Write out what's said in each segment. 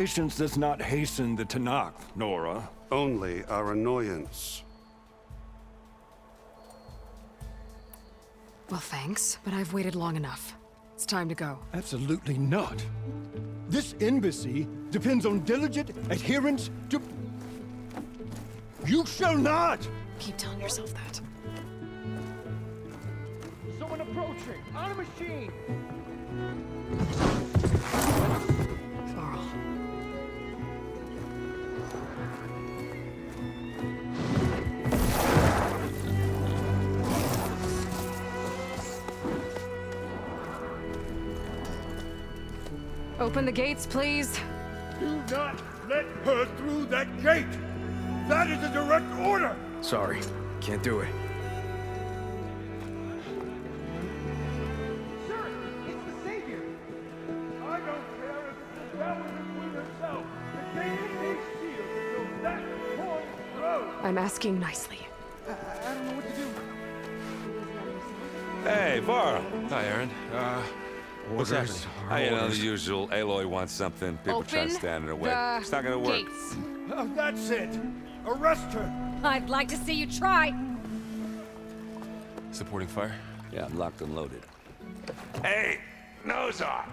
Patience does not hasten the Tanakh, Nora. Only our annoyance. Well, thanks, but I've waited long enough. It's time to go. Absolutely not. This embassy depends on diligent adherence to... You shall not! Keep telling yourself that. Someone approaching! On a machine! Varl. Open the gates, please. Do not let her through that gate! That is a direct order! Sorry, can't do it. Sir, it's the Savior! I don't care if it's the Valiant Queen herself! The gate is sealed until that point through! I'm asking nicely. I don't know what to do. Hey, Varl. Hi, Aaron. What's happening? You know, the usual. Aloy wants something. People try to Open stand in her way. the It's not gonna work. gates. Oh, that's it! Arrest her! I'd like to see you try. Supporting fire? Yeah, I'm locked and loaded. Hey, Nozar!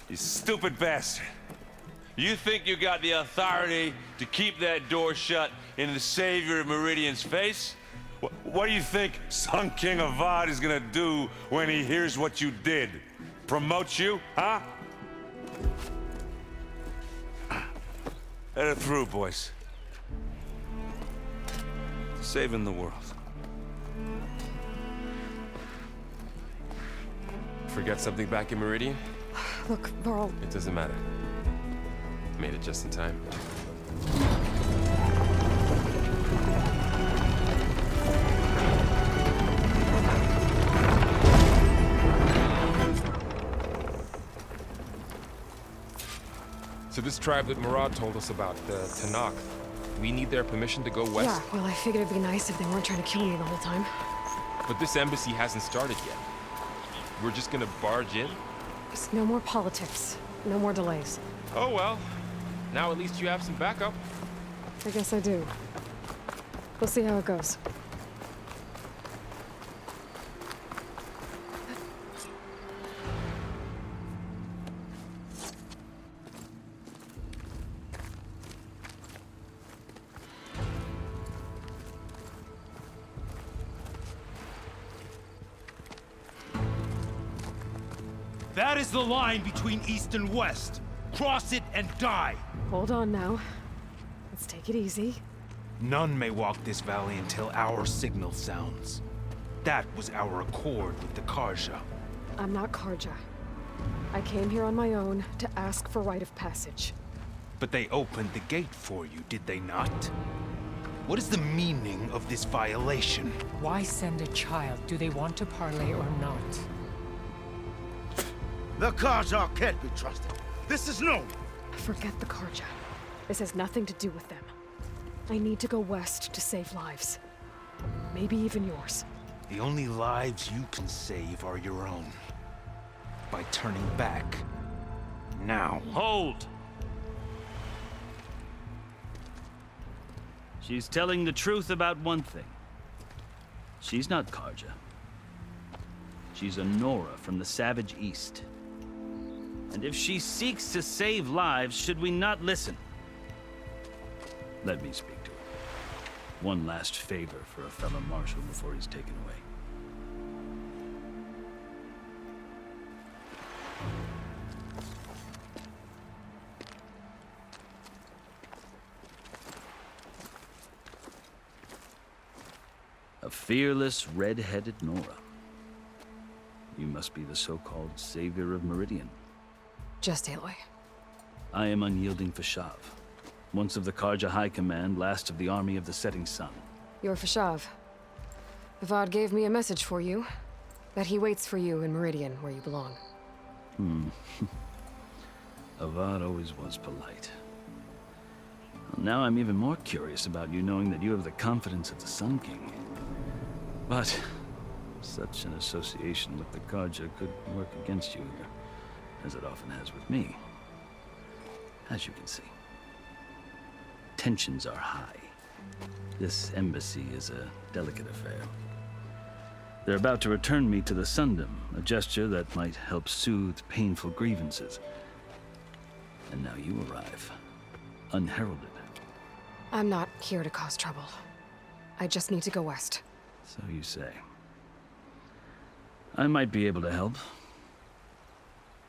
You stupid bastard. You think you got the authority to keep that door shut in the Savior of Meridian's face? What do you think Sun King Avad is gonna do when he hears what you did? Promote you, huh? Let her through, boys. Saving the world. Forget something back in Meridian? Look, Varl, It doesn't matter. Made it just in time. So this tribe that Murad told us about, the Tanakh, we need their permission to go west? yeah, well, I figured it'd be nice if they weren't trying to kill me the whole time. But this embassy hasn't started yet. We're just gonna barge in? Just no more politics. No more delays. Oh well. Now at least you have some backup. I guess I do. We'll see how it goes. That is the line between East and West. Cross it and die. Hold on now. Let's take it easy. None may walk this valley until our signal sounds. That was our accord with the Karja. I'm not Karja. I came here on my own to ask for rite of passage. But they opened the gate for you, did they not? What is the meaning of this violation? Why send a child? Do they want to parley or not? The Karja can't be trusted. This is known. Forget the Karja. This has nothing to do with them. I need to go west to save lives. Maybe even yours. The only lives you can save are your own. By turning back. Now. Hold! She's telling the truth about one thing. She's not Karja. She's a Nora from the Savage East. And if she seeks to save lives, should we not listen? Let me speak to her. One last favor for a fellow marshal before he's taken away. A fearless, red-headed Nora. You must be the so-called Savior of Meridian. Just Aloy. I am Unyielding Fashav, once of the Karja High Command, last of the Army of the Setting Sun. You're Fashav. Avad gave me a message for you. That he waits for you in Meridian, where you belong. Avad always was polite. Well, now I'm even more curious about you knowing that you have the confidence of the Sun King. But such an association with the Karja could work against you, as it often has with me. as you can see. Tensions are high. This embassy is a delicate affair. They're about to return me to the Sundom, a gesture that might help soothe painful grievances. And now you arrive, unheralded. I'm not here to cause trouble. I just need to go west. So you say. I might be able to help,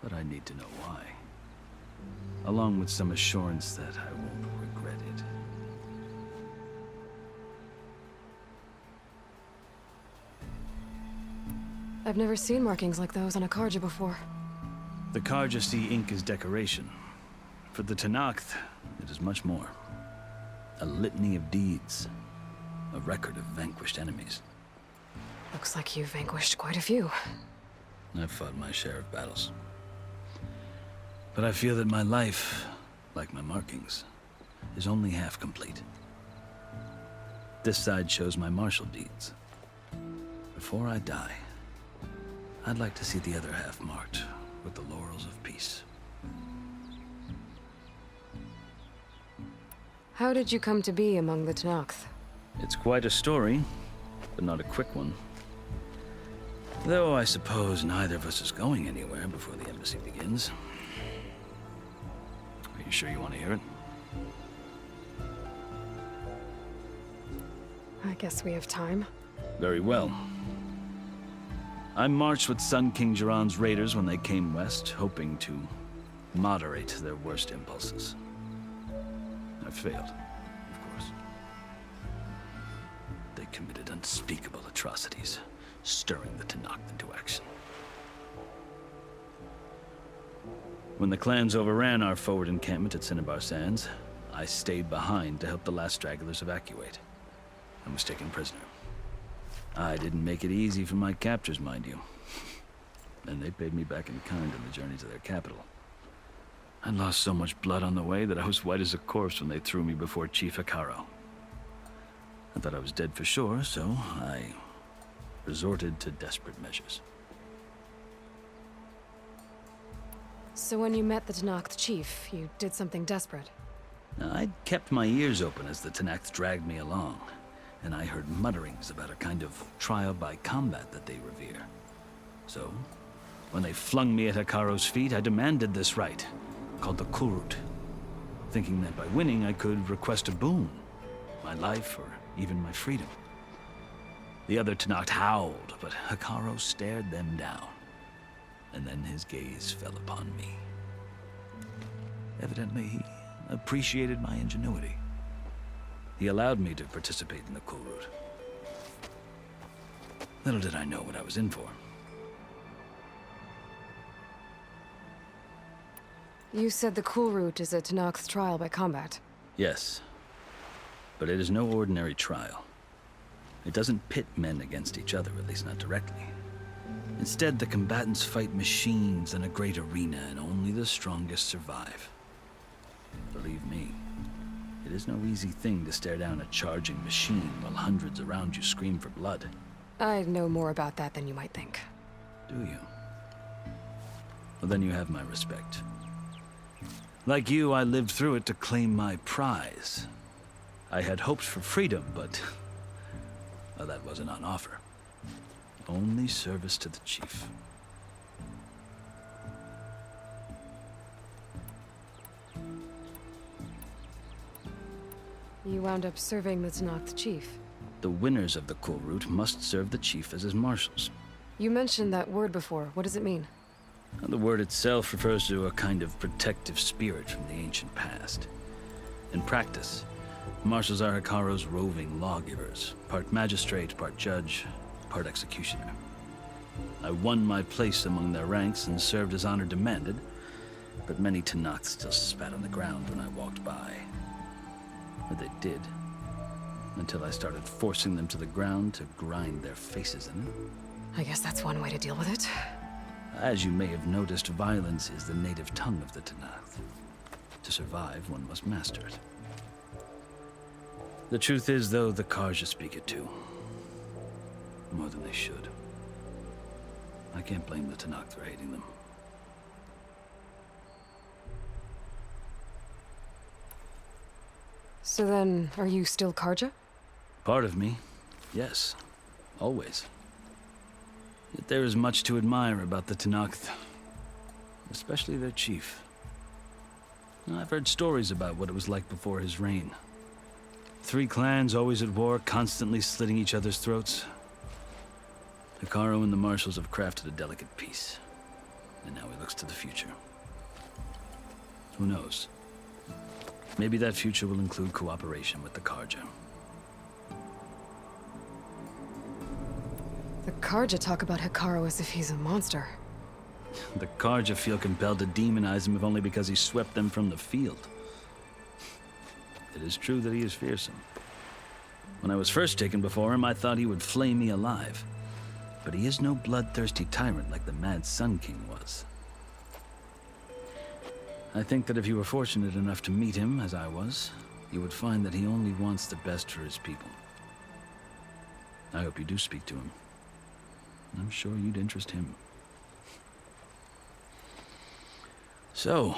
but I need to know why. Along with some assurance that I won't regret it. I've never seen markings like those on a Karja before. The Karja see ink as decoration. For the Tenakth, it is much more. A litany of deeds. A record of vanquished enemies. Looks like you've vanquished quite a few. I've fought my share of battles. But I feel that my life, like my markings, is only half complete. This side shows my martial deeds. Before I die, I'd like to see the other half marked with the laurels of peace. How did you come to be among the Tenakth? It's quite a story, but not a quick one. Though I suppose neither of us is going anywhere before the embassy begins. Are you sure you want to hear it? I guess we have time. Very well. I marched with Sun King Jiran's raiders when they came west, hoping to moderate their worst impulses. I failed, of course. They committed unspeakable atrocities, stirring the Tenakth into action. When the clans overran our forward encampment at Cinnabar Sands, I stayed behind to help the last stragglers evacuate. I was taken prisoner. I didn't make it easy for my captors, mind you. And they paid me back in kind on the journey to their capital. I lost so much blood on the way that I was white as a corpse when they threw me before Chief Hekarro. I thought I was dead for sure, so I resorted to desperate measures. So when you met the Tenakth chief, you did something desperate? I'd kept my ears open as the Tenakth dragged me along, and I heard mutterings about a kind of trial by combat that they revere. So, when they flung me at Hekarro's feet, I demanded this right, called the Kulrut, thinking that by winning I could request a boon, my life or even my freedom. The other Tenakth howled, but Hekarro stared them down, and then his gaze fell upon me. Evidently, he appreciated my ingenuity. He allowed me to participate in the Kulrut. Little did I know what I was in for. You said the Kulrut is a Tenakth trial by combat. Yes, but it is no ordinary trial. It doesn't pit men against each other, at least not directly. Instead, the combatants fight machines in a great arena, and only the strongest survive. Believe me, it is no easy thing to stare down a charging machine while hundreds around you scream for blood. I know more about that than you might think. Do you? Well, then you have my respect. Like you, I lived through it to claim my prize. I had hoped for freedom, but well, that wasn't on offer. Only service to the chief. You wound up serving the Tenakth chief. The winners of the Kulrut must serve the chief as his marshals. You mentioned that word before. What does it mean? The word itself refers to a kind of protective spirit from the ancient past. In practice, marshals are Hekarro's roving lawgivers, part magistrate, part judge, part executioner. I won my place among their ranks and served as honor demanded, but many Tenakth still spat on the ground when I walked by. Or they did, until I started forcing them to the ground to grind their faces in it. I guess that's one way to deal with it. As you may have noticed, violence is the native tongue of the Tenakth. To survive, one must master it. The truth is, though, the Karja speak it too. More than they should. I can't blame the Tenakth for hating them. So then, are you still Karja? Part of me, yes. Always. Yet there is much to admire about the Tenakth. Especially their chief. I've heard stories about what it was like before his reign. 3 clans always at war, constantly slitting each other's throats. Hekarro and the Marshals have crafted a delicate peace. And now he looks to the future. Who knows? Maybe that future will include cooperation with the Karja. The Karja talk about Hekarro as if he's a monster. The Karja feel compelled to demonize him if only because he swept them from the field. It is true that he is fearsome. When I was first taken before him, I thought he would flay me alive. But he is no bloodthirsty tyrant like the Mad Sun King was. I think that if you were fortunate enough to meet him, as I was, you would find that he only wants the best for his people. I hope you do speak to him. I'm sure you'd interest him. So,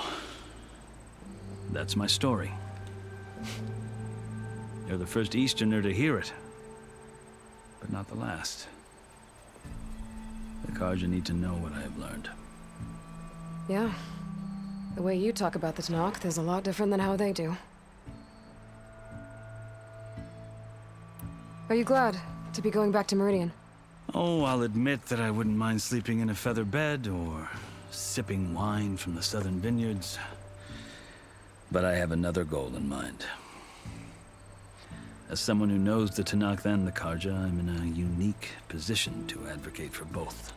that's my story. You're the first Easterner to hear it, but not the last. The Karja need to know what I have learned. Yeah. The way you talk about the Tenakth is a lot different than how they do. Are you glad to be going back to Meridian? Oh, I'll admit that I wouldn't mind sleeping in a feather bed or sipping wine from the southern vineyards. But I have another goal in mind. As someone who knows the Tenakth and the Karja, I'm in a unique position to advocate for both.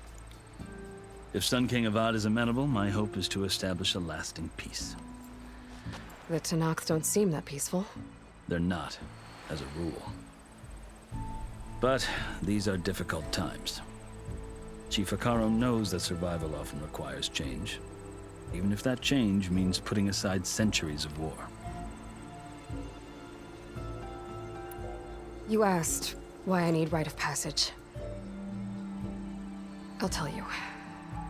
If Sun King Avad is amenable, my hope is to establish a lasting peace. The Tenakth don't seem that peaceful. They're not, as a rule. But these are difficult times. Chief Hekarro knows that survival often requires change, even if that change means putting aside centuries of war. You asked why I need rite of passage. I'll tell you,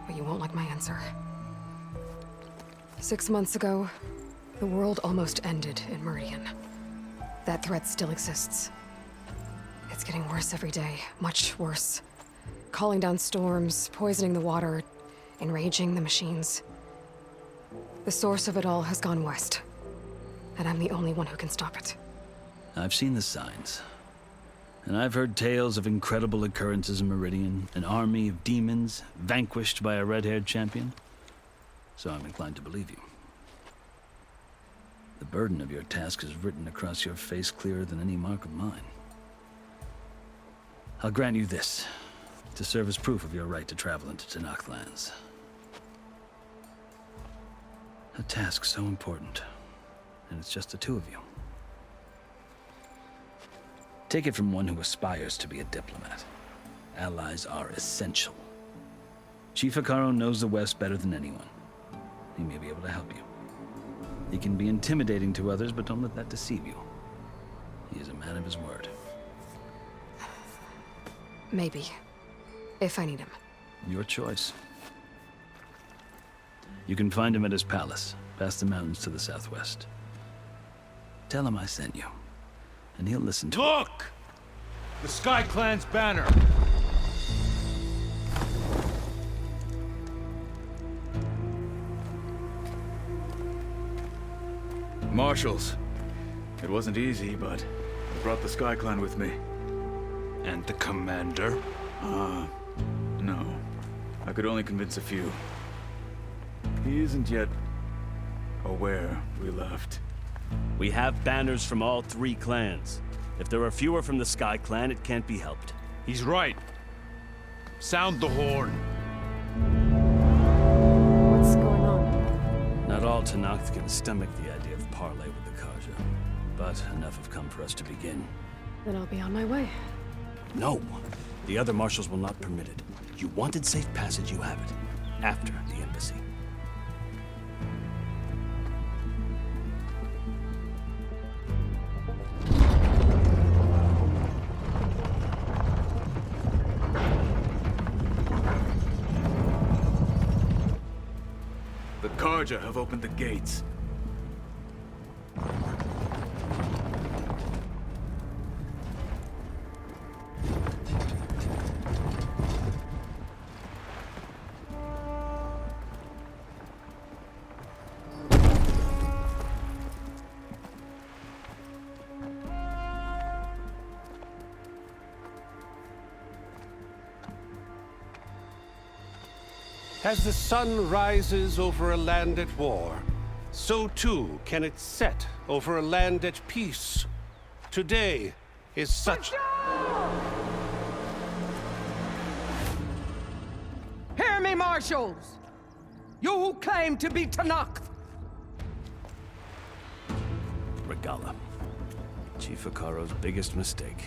but you won't like my answer. 6 months ago, the world almost ended in Meridian. That threat still exists. It's getting worse every day, much worse. Calling down storms, poisoning the water, enraging the machines. The source of it all has gone west, and I'm the only one who can stop it. I've seen the signs. And I've heard tales of incredible occurrences in Meridian, an army of demons vanquished by a red-haired champion. So I'm inclined to believe you. The burden of your task is written across your face clearer than any mark of mine. I'll grant you this, to serve as proof of your right to travel into Tenakth lands. A task so important, and it's just the 2 of you. Take it from one who aspires to be a diplomat. Allies are essential. Chief Hekarro knows the West better than anyone. He may be able to help you. He can be intimidating to others, but don't let that deceive you. He is a man of his word. Maybe. If I need him. Your choice. You can find him at his palace, past the mountains to the southwest. Tell him I sent you, and he'll listen to it. Look! The Sky Clan's banner! Marshals. It wasn't easy, but I brought the Sky Clan with me. And the commander? No. I could only convince a few. He isn't yet aware we left. We have banners from all 3 clans. If there are fewer from the Sky Clan, it can't be helped. He's right. Sound the horn. What's going on? Not all Tenakth can stomach the idea of parley with the Karja, but enough have come for us to begin. Then I'll be on my way. No. The other marshals will not permit it. You wanted safe passage, you have it. After the embassy. The Karja have opened the gates. As the sun rises over a land at war, so too can it set over a land at peace. Today is such... Hear me, marshals! You who claim to be Tenakth! Regalla. Chief Hekarro's biggest mistake.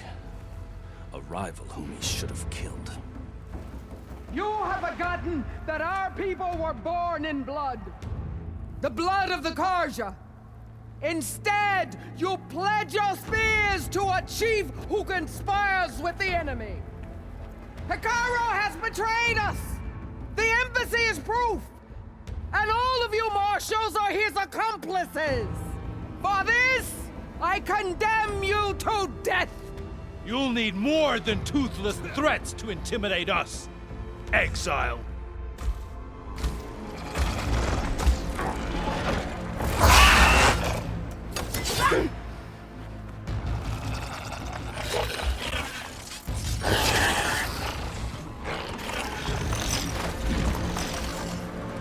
A rival whom he should have killed. You have forgotten that our people were born in blood. The blood of the Carja. Instead, you pledge your spears to a chief who conspires with the enemy. Hekarro has betrayed us! The embassy is proof! And all of you marshals are his accomplices! For this, I condemn you to death! You'll need more than toothless threats to intimidate us. Exile.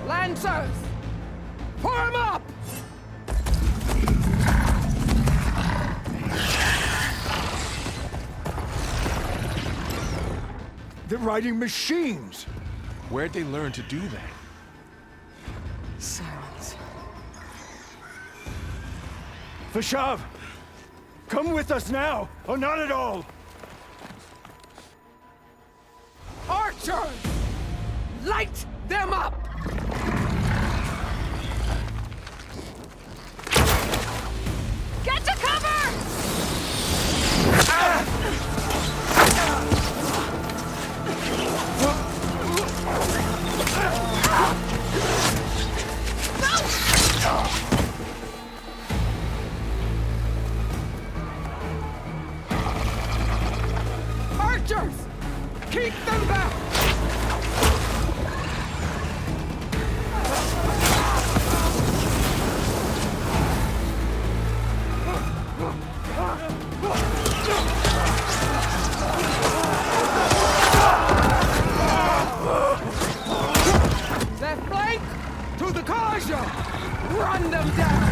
Lancers! Form up! They're riding machines! Where'd they learn to do that? Silence. Vashav! Come with us now, or not at all! Archers! Light them up! Get to cover! Archers! Keep them back! Left flank! To the Carja! Run them down!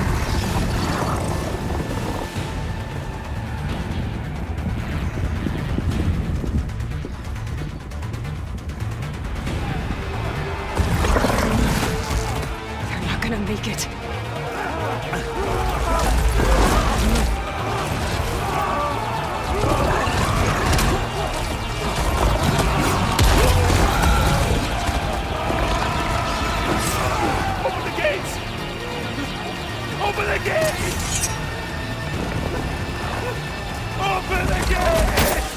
They're not gonna make it. Open the gates! Open the gates! Open the gates!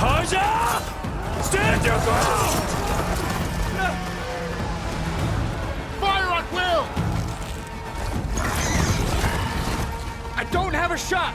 Carja! Stand your ground! Fire at will! I don't have a shot!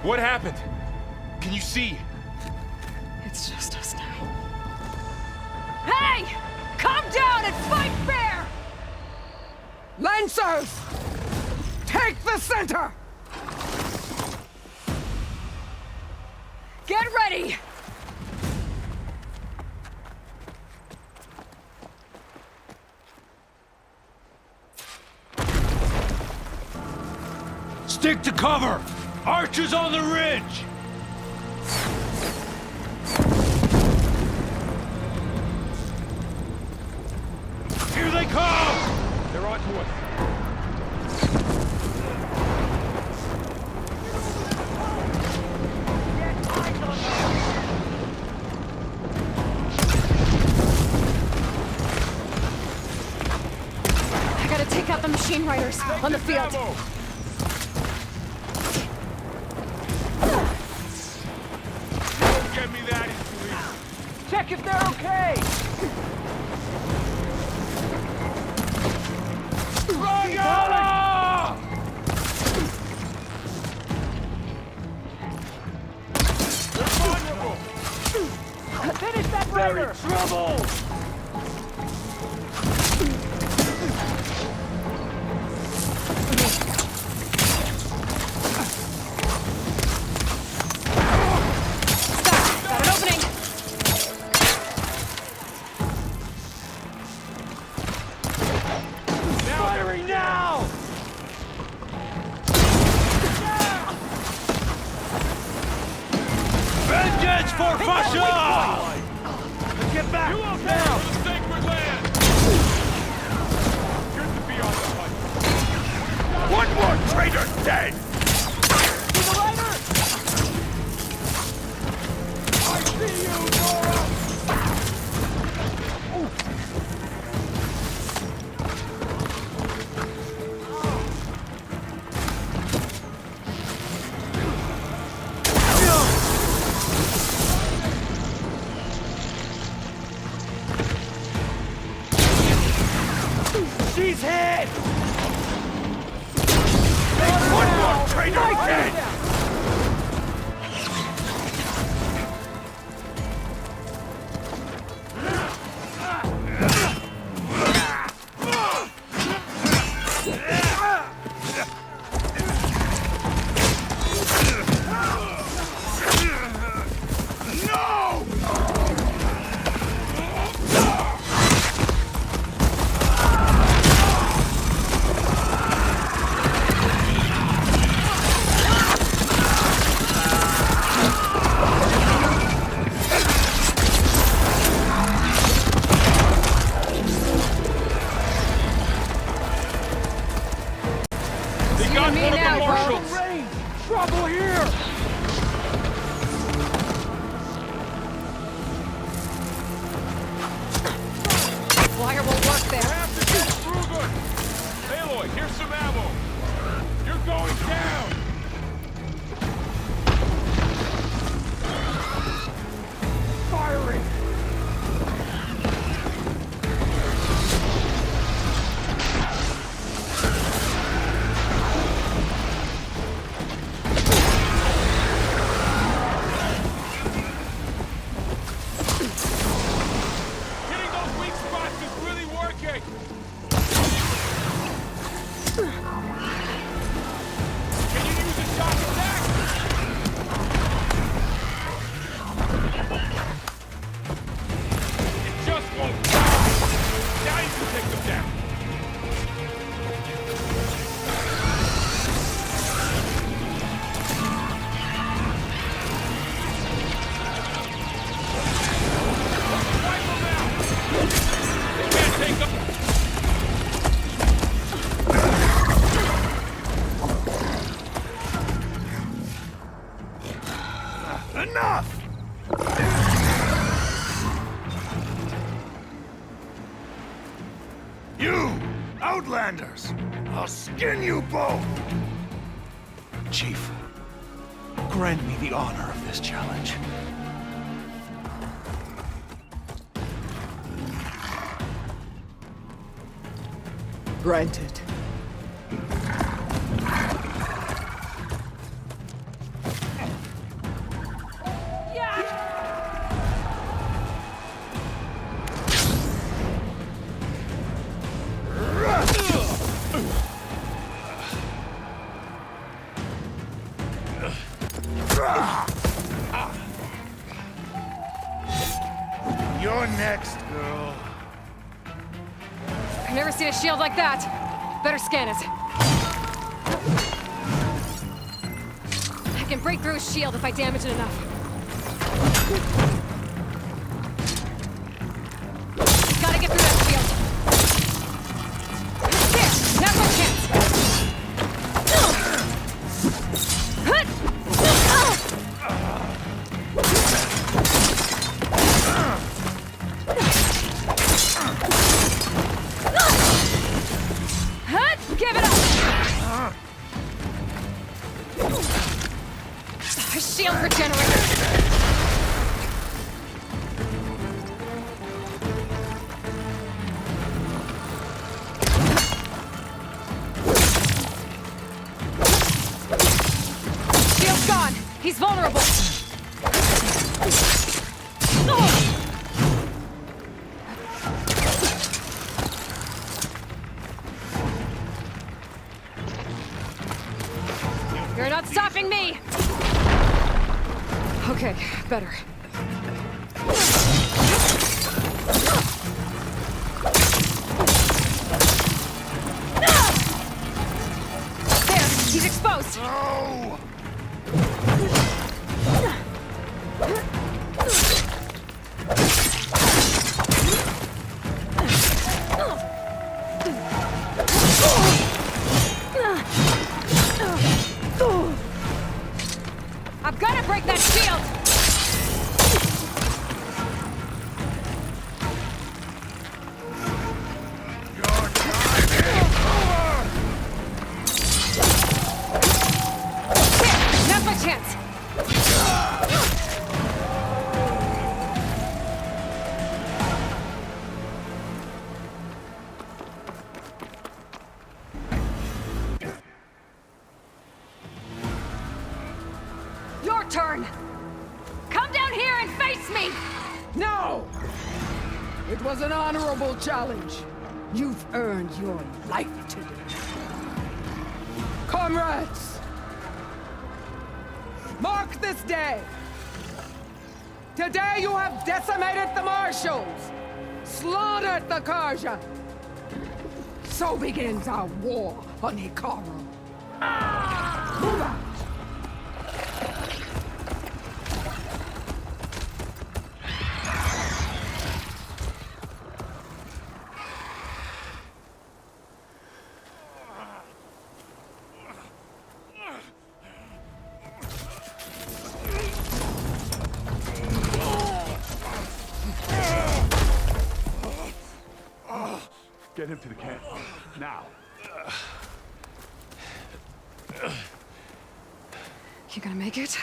What happened? Can you see? It's just us now. Hey! Calm down and fight fair! Lancers! Take the center! Get ready! Stick to cover! Archers on the ridge! Here they come! They're on to us. I gotta take out the machine riders on the field. Ammo! get me that easily. Check if they're okay! Finish that raider! Trouble! Got an opening! Firing now! Vengeance for Fasha! Get back! You okay? Now! For the sacred land! Good to be on the hunt. One more traitor dead! To the raider! I see you, Nora! She's hit! One more traitor dead! Trouble here! Wire will work there. I have to get through them! Aloy, here's some ammo! You're going down! Firing! Hitting those weak spots is really working! Can you use a shock attack? It just won't die! Now you can take them down! Wipe them out! They can't take them! Enough! You, Outlanders! I'll skin you both! Chief, grant me the honor of this challenge. Granted. You're next, girl. I've never seen a shield like that. Better scan it. I can break through his shield if I damage it enough. Gotta get through that shield. There! Now's my chance! Give it up! His shield regenerated. better. There, he's exposed. No! I've got to break that shield! Here, now's my chance! Your turn! Come down here and face me! No! It was an honorable challenge. You've earned your life today. Comrades! Mark this day! Today you have decimated the Marshals! Slaughtered the Karja! So begins our war on Hikaru. Move out! Get him to the camp. Now. You gonna make it?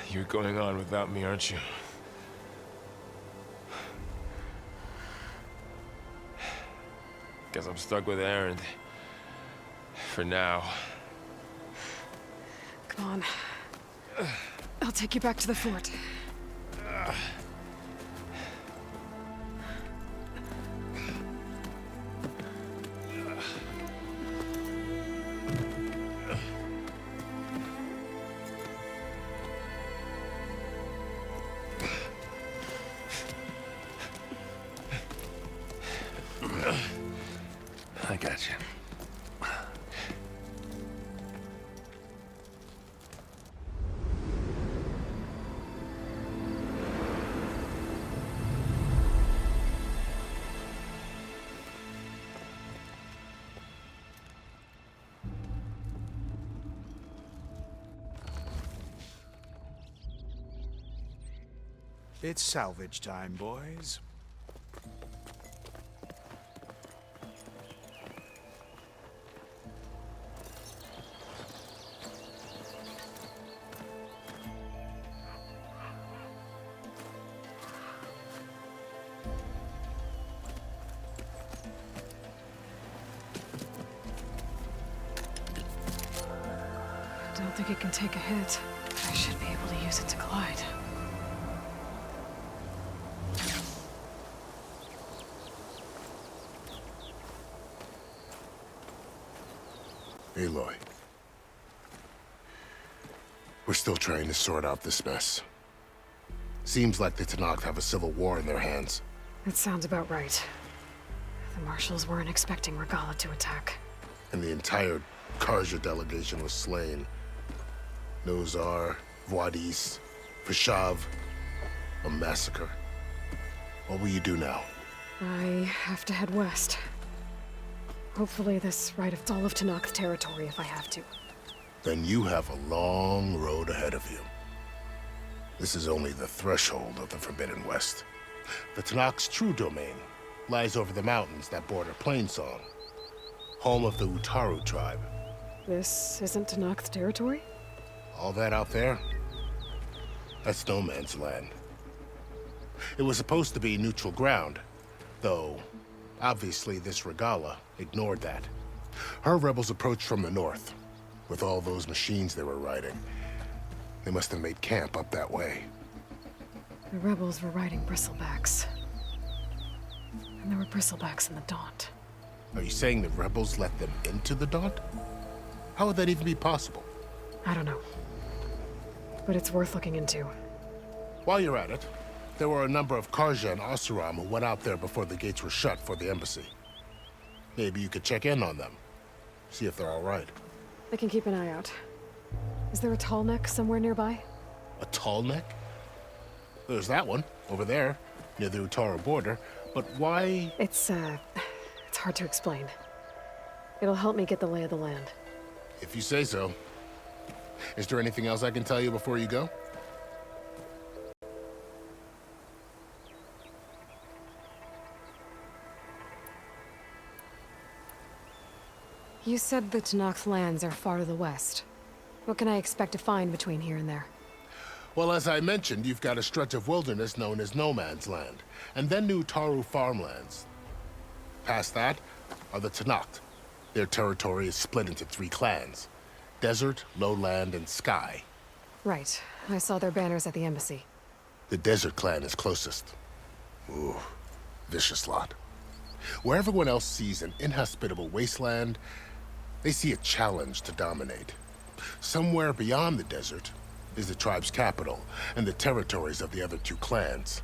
You're going on without me, aren't you? Guess I'm stuck with Aaron. For now. Come on. I'll take you back to the fort. I got you. It's salvage time, boys. I don't think it can take a hit. I should be able to use it to glide. Aloy. We're still trying to sort out this mess. Seems like the Tenakth have a civil war in their hands. That sounds about right. The Marshals weren't expecting Regalla to attack. And the entire Karja delegation was slain. Nozar, Vuadis, Vashav. A massacre. What will you do now? I have to head west. Hopefully this right of all of Tenakth territory if I have to. Then you have a long road ahead of you. This is only the threshold of the Forbidden West. The Tenakth's true domain lies over the mountains that border Plainsong, home of the Utaru tribe. This isn't Tenakth territory? All that out there? That's no man's land. It was supposed to be neutral ground, though obviously this Regalla ignored that. Her rebels approached from the north, with all those machines they were riding. They must have made camp up that way. The rebels were riding bristlebacks. And there were bristlebacks in the Daunt. Are you saying the rebels let them into the Daunt? How would that even be possible? I don't know. But it's worth looking into. While you're at it, there were a number of Karja and Oseram who went out there before the gates were shut for the embassy. Maybe you could check in on them. See if they're all right. I can keep an eye out. Is there a tall neck somewhere nearby? A tall neck? There's that one, over there, near the Utaru border. But why? It's hard to explain. It'll help me get the lay of the land. If you say so. Is there anything else I can tell you before you go? You said the Tenakth lands are far to the west. What can I expect to find between here and there? Well, as I mentioned, you've got a stretch of wilderness known as No Man's Land, and then new Utaru farmlands. Past that are the Tenakth. Their territory is split into 3 clans: Desert, Lowland, and Sky. Right. I saw their banners at the embassy. The Desert clan is closest. Ooh, vicious lot. Where everyone else sees an inhospitable wasteland, they see a challenge to dominate. Somewhere beyond the desert is the tribe's capital and the territories of the other 2 clans.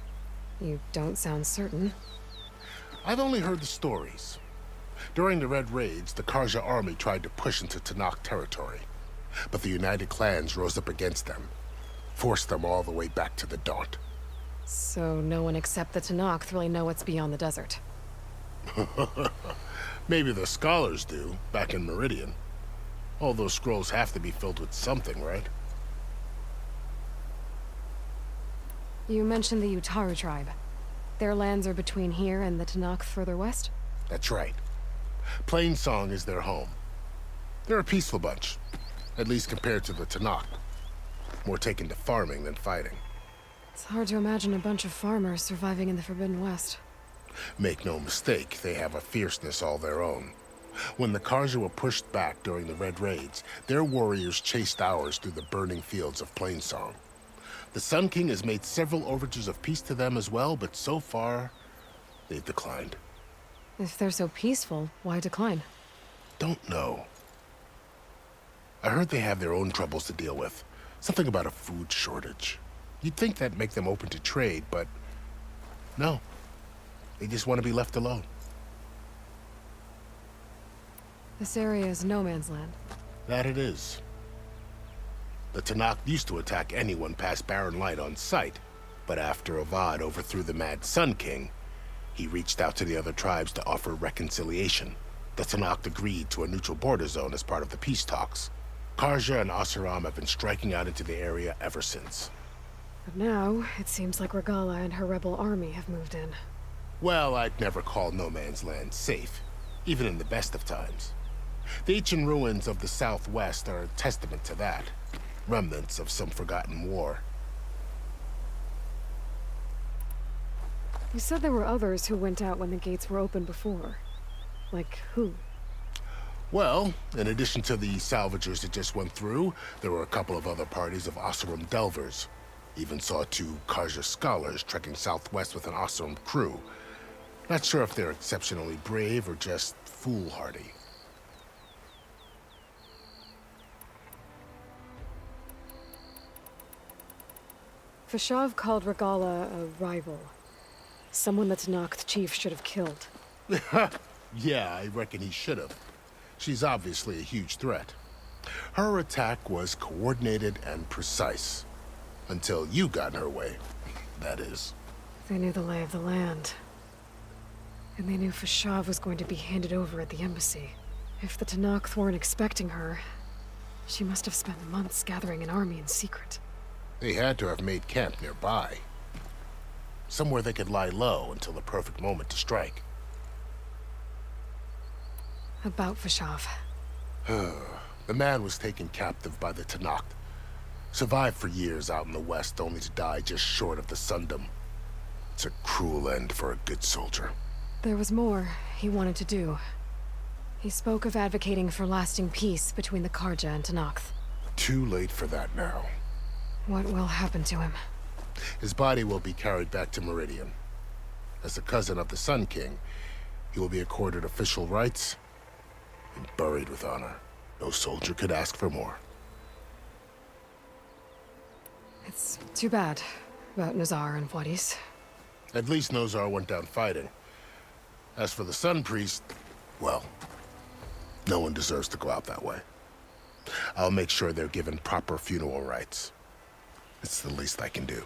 You don't sound certain. I've only heard the stories. During the Red Raids, the Karja army tried to push into Tenakth territory, but the United Clans rose up against them, forced them all the way back to the Daunt. So no one except the Tenakth really know what's beyond the desert. Maybe the scholars do, back in Meridian. All those scrolls have to be filled with something, right? You mentioned the Utaru tribe. Their lands are between here and the Tenakth further west? That's right. Plainsong is their home. They're a peaceful bunch, at least compared to the Tenakth. More taken to farming than fighting. It's hard to imagine a bunch of farmers surviving in the Forbidden West. Make no mistake, they have a fierceness all their own. When the Karja were pushed back during the Red Raids, their warriors chased ours through the burning fields of Plainsong. The Sun King has made several overtures of peace to them as well, but so far, they've declined. If they're so peaceful, why decline? Don't know. I heard they have their own troubles to deal with. Something about a food shortage. You'd think that'd make them open to trade, but no. They just want to be left alone. This area is no man's land. That it is. The Tenakth used to attack anyone past Barren Light on sight, but after Avad overthrew the Mad Sun King, he reached out to the other tribes to offer reconciliation. The Tenakth agreed to a neutral border zone as part of the peace talks. Karja and Oseram have been striking out into the area ever since. But now, it seems like Regalla and her rebel army have moved in. Well, I'd never call No Man's Land safe, even in the best of times. The ancient ruins of the Southwest are a testament to that. Remnants of some forgotten war. You said there were others who went out when the gates were open before. Like who? Well, in addition to the salvagers that just went through, there were a couple of other parties of Oseram delvers. Even saw 2 Karja scholars trekking southwest with an Oseram crew. Not sure if they're exceptionally brave or just foolhardy. Fashav called Regalla a rival. Someone the Tenakth chief should have killed. Yeah, I reckon he should have. She's obviously a huge threat. Her attack was coordinated and precise. Until you got in her way, that is. They knew the lay of the land. And they knew Fashav was going to be handed over at the embassy. If the Tenakth weren't expecting her, she must have spent months gathering an army in secret. They had to have made camp nearby. Somewhere they could lie low until the perfect moment to strike. About Fashav. The man was taken captive by the Tenakth. Survived for years out in the west, only to die just short of the Sundom. It's a cruel end for a good soldier. There was more he wanted to do. He spoke of advocating for lasting peace between the Karja and Tenakth. Too late for that now. What will happen to him? His body will be carried back to Meridian. As a cousin of the Sun King, he will be accorded official rights and buried with honor. No soldier could ask for more. It's too bad about Nazar and Wadis. At least Nozar went down fighting. As for the Sun Priest, well, no one deserves to go out that way. I'll make sure they're given proper funeral rites. It's the least I can do.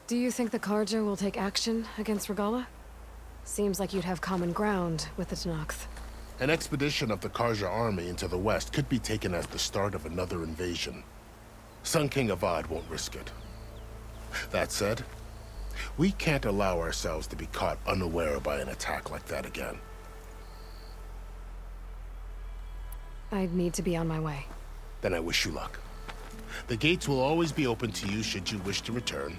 Do you think the Karja will take action against Regalla? Seems like you'd have common ground with the Tenakth. An expedition of the Karja army into the west could be taken as the start of another invasion. Sun King Avad won't risk it. That said, we can't allow ourselves to be caught unaware by an attack like that again. I'd need to be on my way. Then I wish you luck. The gates will always be open to you should you wish to return.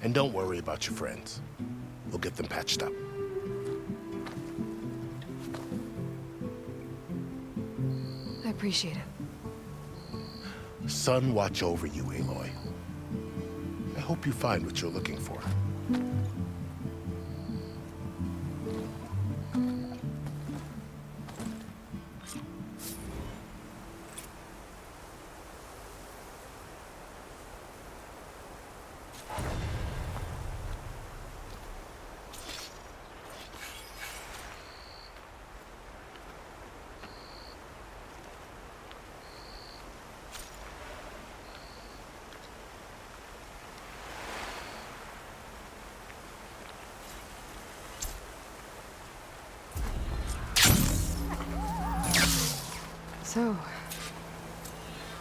And don't worry about your friends. We'll get them patched up. I appreciate it. Sun watch over you, Aloy. I hope you find what you're looking for. So,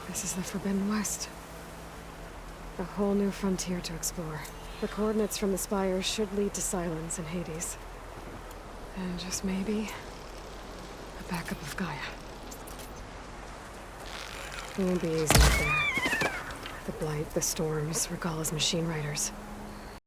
this is the Forbidden West. A whole new frontier to explore. The coordinates from the spires should lead to Silence and Hades. And just maybe, a backup of Gaia. It won't be easy out there. The Blight, the Storms, Regalla's machine riders.